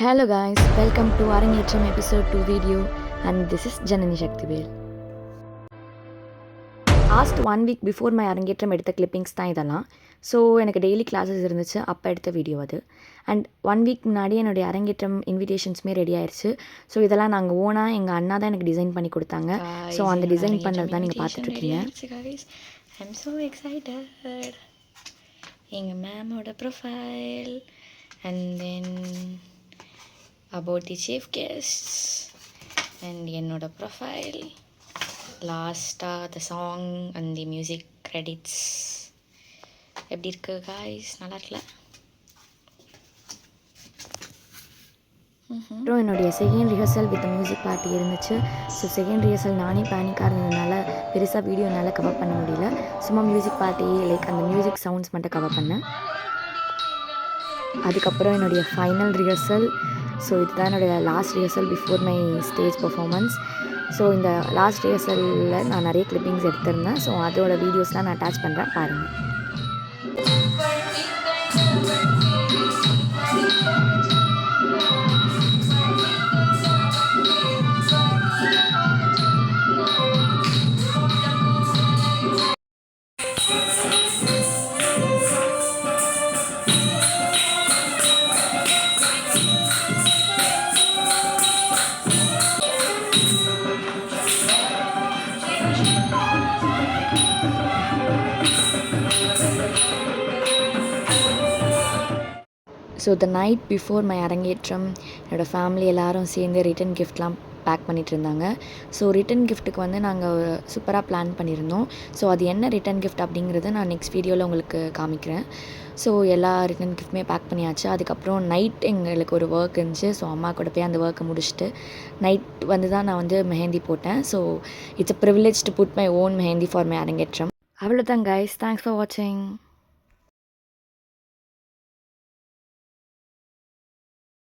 Hello guys, welcome to Arangetram episode 2 video and this is Janani Shaktivel. Last 1 week before my அரங்கேற்றம் எடுத்த clippings தான் இதெல்லாம். So எனக்கு daily classes இருந்துச்சு, அப்போ எடுத்த வீடியோ அது. அண்ட் 1 வீக் முன்னாடி என்னுடைய அரங்கேற்றம் இன்விடேஷன்ஸுமே ரெடி ஆயிடுச்சு. ஸோ இதெல்லாம் நாங்கள் ஓனாக எங்கள் அண்ணா தான் எனக்கு டிசைன் பண்ணி கொடுத்தாங்க. ஸோ அந்த டிசைன் பண்ணது தான் நீங்கள் பார்த்துட்ருக்கீங்க. I'm so excited. எங்கள் மேமோட profile and then about the chief guests and என்னோட ப்ரொஃபைல், லாஸ்ட்டாக the song and the music credits. எப்படி இருக்கு guys? நல்லா இருக்குல்ல? அப்புறம் என்னுடைய second rehearsal with music party இருந்துச்சு. ஸோ செகண்ட் ரிஹர்சல் நானே பேனிக்காக இருந்ததுனால பெருசாக வீடியோ என்னால் கவர் பண்ண முடியல. சும்மா மியூசிக் பார்ட்டி லைக் அந்த மியூசிக் சவுண்ட்ஸ் மட்டும் கவர் பண்ணேன். அதுக்கப்புறம் என்னுடைய ஃபைனல் ரிஹர்சல். ஸோ இதுதான் என்னுடைய last rehearsal before my stage performance. So இந்த லாஸ்ட் ரிஹர்சலில் நான் நிறைய கிளிப்பிங்ஸ் எடுத்திருந்தேன். ஸோ அதோட வீடியோஸ்லாம் நான் அட்டாச் பண்ணுறேன், பாருங்கள். So the night before my அரங்கேற்றம் என்னோடய ஃபேமிலி எல்லோரும் சேர்ந்து ரிட்டன் கிஃப்ட்லாம் பேக் பண்ணிகிட்டு இருந்தாங்க. ஸோ ரிட்டன் கிஃப்ட்டுக்கு வந்து நாங்கள் சூப்பராக பிளான் பண்ணியிருந்தோம். ஸோ அது என்ன ரிட்டன் கிஃப்ட் அப்படிங்கிறத நான் நெக்ஸ்ட் வீடியோவில் உங்களுக்கு காமிக்கிறேன். ஸோ எல்லா ரிட்டன் கிஃப்ட்டுமே பேக் பண்ணியாச்சு. அதுக்கப்புறம் நைட் எங்களுக்கு ஒரு ஒர்க் இருந்துச்சு. ஸோ அம்மா கூட போய் அந்த ஒர்க்கை முடிச்சுட்டு நைட் வந்து தான் நான் வந்து மெஹந்தி போட்டேன். So it's a privilege to put my own mehndi for my arangetram. அவ்வளோதான் கைஸ், தேங்க்ஸ் ஃபார் வாட்சிங்.